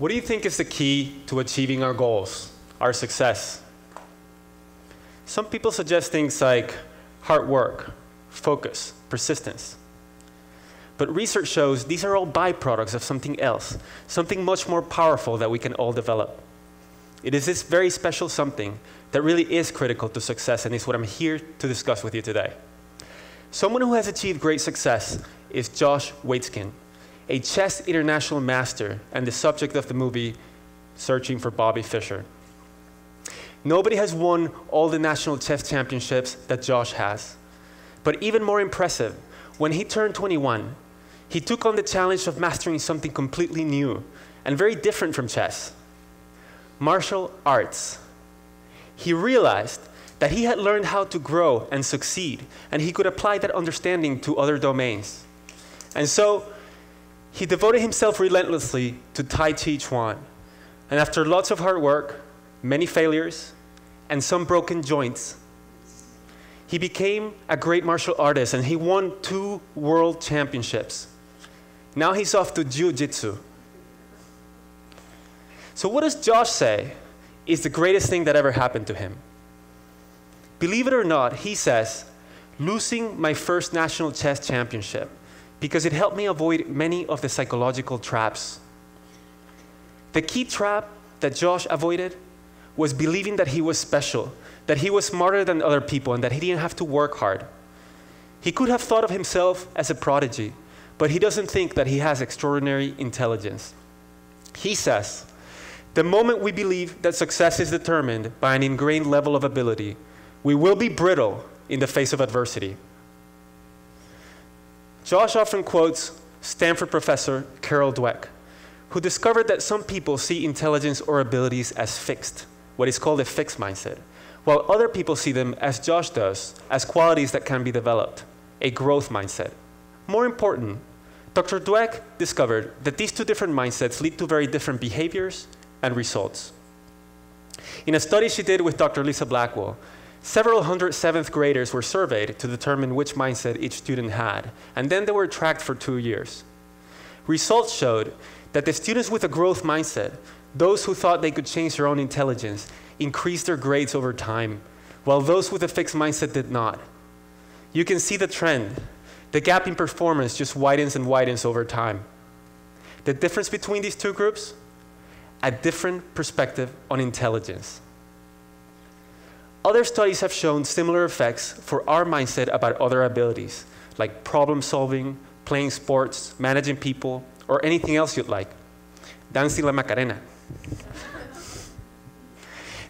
What do you think is the key to achieving our goals, our success? Some people suggest things like hard work, focus, persistence. But research shows these are all byproducts of something else, something much more powerful that we can all develop. It is this very special something that really is critical to success, and is what I'm here to discuss with you today. Someone who has achieved great success is Josh Waitzkin, a chess international master and the subject of the movie Searching for Bobby Fischer. Nobody has won all the national chess championships that Josh has. But even more impressive, when he turned 21, he took on the challenge of mastering something completely new and very different from chess: martial arts. He realized that he had learned how to grow and succeed, and he could apply that understanding to other domains. And so, he devoted himself relentlessly to Tai Chi Chuan. And after lots of hard work, many failures, and some broken joints, he became a great martial artist, and he won 2 world championships. Now he's off to jiu-jitsu. So what does Josh say is the greatest thing that ever happened to him? Believe it or not, he says, losing my first national chess championship, because it helped me avoid many of the psychological traps. The key trap that Josh avoided was believing that he was special, that he was smarter than other people, and that he didn't have to work hard. He could have thought of himself as a prodigy, but he doesn't think that he has extraordinary intelligence. He says, the moment we believe that success is determined by an ingrained level of ability, we will be brittle in the face of adversity. Josh often quotes Stanford professor Carol Dweck, who discovered that some people see intelligence or abilities as fixed, what is called a fixed mindset, while other people see them, as Josh does, as qualities that can be developed, a growth mindset. More important, Dr. Dweck discovered that these 2 different mindsets lead to very different behaviors and results. In a study she did with Dr. Lisa Blackwell, several hundred 7th graders were surveyed to determine which mindset each student had, and then they were tracked for 2 years. Results showed that the students with a growth mindset, those who thought they could change their own intelligence, increased their grades over time, while those with a fixed mindset did not. You can see the trend. The gap in performance just widens and widens over time. The difference between these 2 groups? A different perspective on intelligence. Other studies have shown similar effects for our mindset about other abilities, like problem solving, playing sports, managing people, or anything else you'd like. Dancing la Macarena.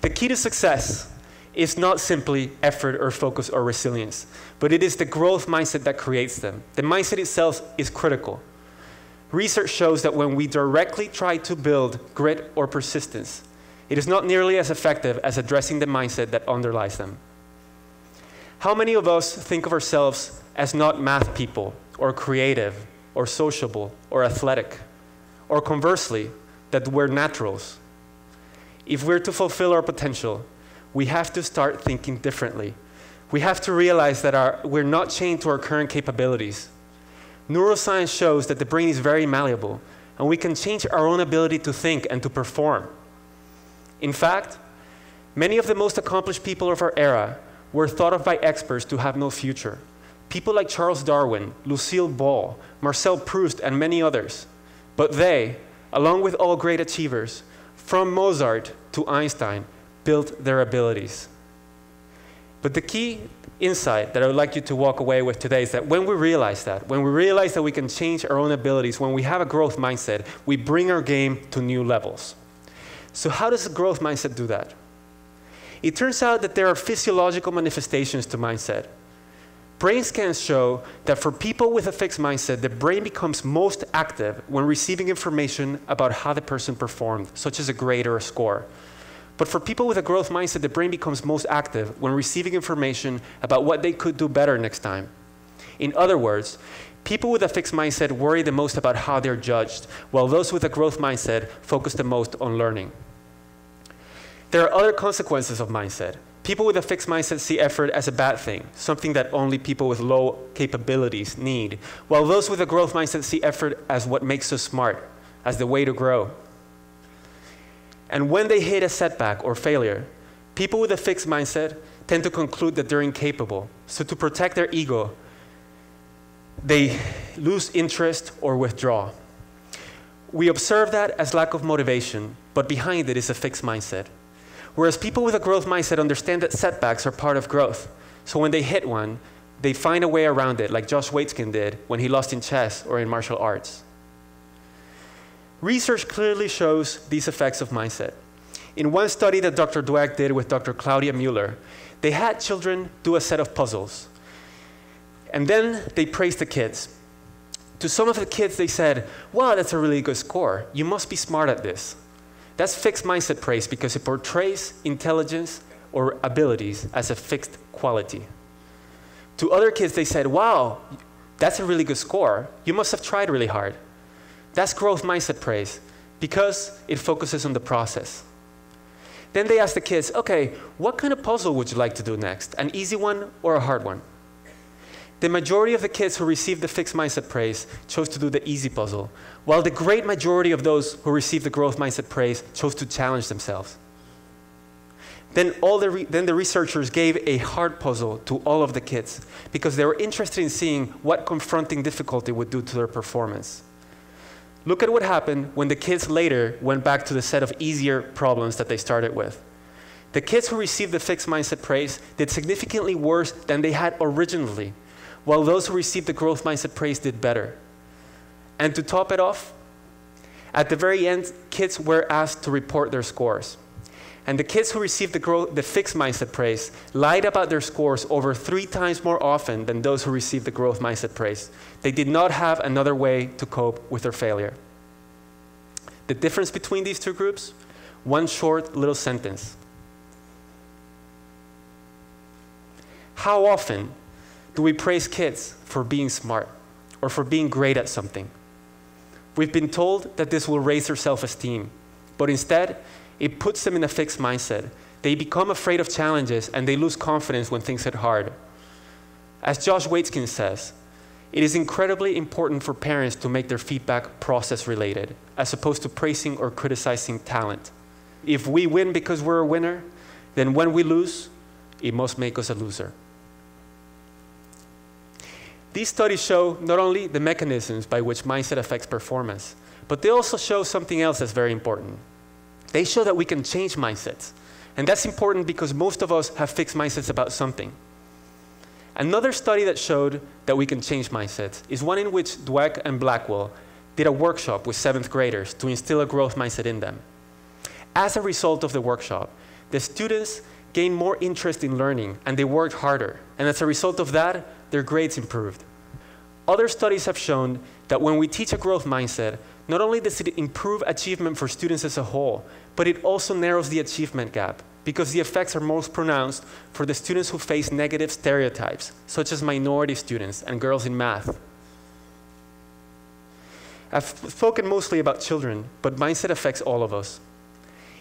The key to success is not simply effort or focus or resilience, but it is the growth mindset that creates them. The mindset itself is critical. Research shows that when we directly try to build grit or persistence, it is not nearly as effective as addressing the mindset that underlies them. How many of us think of ourselves as not math people, or creative, or sociable, or athletic, or conversely, that we're naturals? If we're to fulfill our potential, we have to start thinking differently. We have to realize that we're not chained to our current capabilities. Neuroscience shows that the brain is very malleable, and we can change our own ability to think and to perform. In fact, many of the most accomplished people of our era were thought of by experts to have no future. People like Charles Darwin, Lucille Ball, Marcel Proust, and many others. But they, along with all great achievers, from Mozart to Einstein, built their abilities. But the key insight that I would like you to walk away with today is that when we realize that we can change our own abilities, when we have a growth mindset, we bring our game to new levels. So how does a growth mindset do that? It turns out that there are physiological manifestations to mindset. Brain scans show that for people with a fixed mindset, the brain becomes most active when receiving information about how the person performed, such as a grade or a score. But for people with a growth mindset, the brain becomes most active when receiving information about what they could do better next time. In other words, people with a fixed mindset worry the most about how they're judged, while those with a growth mindset focus the most on learning. There are other consequences of mindset. People with a fixed mindset see effort as a bad thing, something that only people with low capabilities need, while those with a growth mindset see effort as what makes us smart, as the way to grow. And when they hit a setback or failure, people with a fixed mindset tend to conclude that they're incapable. So to protect their ego, they lose interest or withdraw. We observe that as lack of motivation, but behind it is a fixed mindset. Whereas people with a growth mindset understand that setbacks are part of growth. So when they hit one, they find a way around it, like Josh Waitzkin did when he lost in chess or in martial arts. Research clearly shows these effects of mindset. In one study that Dr. Dweck did with Dr. Claudia Mueller, they had children do a set of puzzles. And then they praised the kids. To some of the kids, they said, wow, that's a really good score. You must be smart at this. That's fixed mindset praise because it portrays intelligence or abilities as a fixed quality. To other kids, they said, wow, that's a really good score. You must have tried really hard. That's growth mindset praise because it focuses on the process. Then they asked the kids, okay, what kind of puzzle would you like to do next? An easy one or a hard one? The majority of the kids who received the fixed mindset praise chose to do the easy puzzle, while the great majority of those who received the growth mindset praise chose to challenge themselves. Then the researchers gave a hard puzzle to all of the kids because they were interested in seeing what confronting difficulty would do to their performance. Look at what happened when the kids later went back to the set of easier problems that they started with. The kids who received the fixed mindset praise did significantly worse than they had originally, while those who received the growth mindset praise did better. And to top it off, at the very end, kids were asked to report their scores. And the kids who received the fixed mindset praise lied about their scores over 3 times more often than those who received the growth mindset praise. They did not have another way to cope with their failure. The difference between these two groups? One short little sentence. How often do we praise kids for being smart or for being great at something? We've been told that this will raise their self-esteem, but instead, it puts them in a fixed mindset. They become afraid of challenges and they lose confidence when things get hard. As Josh Waitzkin says, it is incredibly important for parents to make their feedback process related, as opposed to praising or criticizing talent. If we win because we're a winner, then when we lose, it must make us a loser. These studies show not only the mechanisms by which mindset affects performance, but they also show something else that's very important. They show that we can change mindsets. And that's important because most of us have fixed mindsets about something. Another study that showed that we can change mindsets is one in which Dweck and Blackwell did a workshop with 7th graders to instill a growth mindset in them. As a result of the workshop, the students gained more interest in learning and they worked harder. And as a result of that, their grades improved. Other studies have shown that when we teach a growth mindset, not only does it improve achievement for students as a whole, but it also narrows the achievement gap because the effects are most pronounced for the students who face negative stereotypes, such as minority students and girls in math. I've spoken mostly about children, but mindset affects all of us.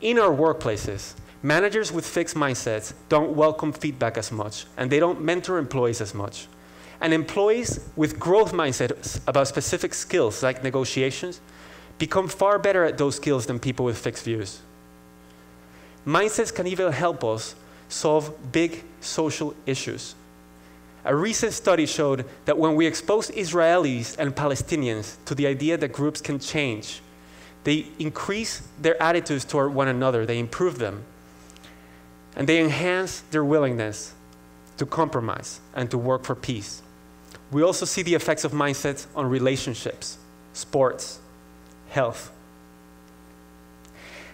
In our workplaces, managers with fixed mindsets don't welcome feedback as much, and they don't mentor employees as much. And employees with growth mindsets about specific skills like negotiations become far better at those skills than people with fixed views. Mindsets can even help us solve big social issues. A recent study showed that when we expose Israelis and Palestinians to the idea that groups can change, they increase their attitudes toward one another, they improve them, and they enhance their willingness to compromise and to work for peace. We also see the effects of mindsets on relationships, sports, health.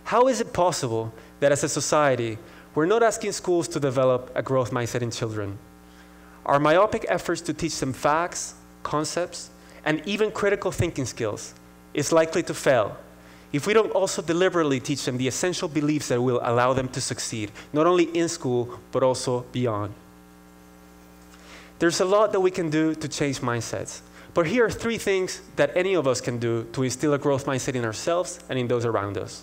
How is it possible that as a society, we're not asking schools to develop a growth mindset in children? Our myopic efforts to teach them facts, concepts, and even critical thinking skills is likely to fail if we don't also deliberately teach them the essential beliefs that will allow them to succeed, not only in school, but also beyond. There's a lot that we can do to change mindsets, but here are 3 things that any of us can do to instill a growth mindset in ourselves and in those around us.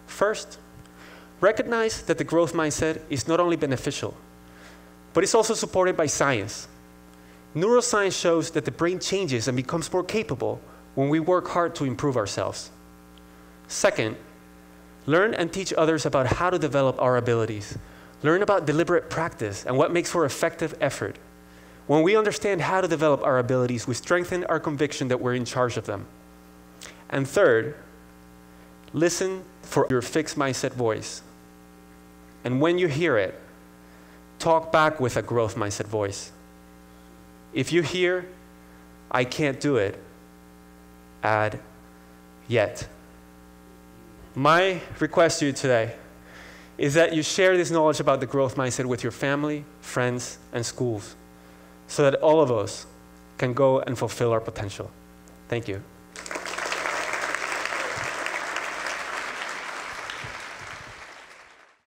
First, recognize that the growth mindset is not only beneficial, but it's also supported by science. Neuroscience shows that the brain changes and becomes more capable when we work hard to improve ourselves. Second, Learn and teach others about how to develop our abilities. Learn about deliberate practice and what makes for effective effort. When we understand how to develop our abilities, we strengthen our conviction that we're in charge of them. And third, listen for your fixed mindset voice. And when you hear it, talk back with a growth mindset voice. If you hear, I can't do it, add, yet. My request to you today is that you share this knowledge about the growth mindset with your family, friends, and schools, so that all of us can go and fulfill our potential. Thank you.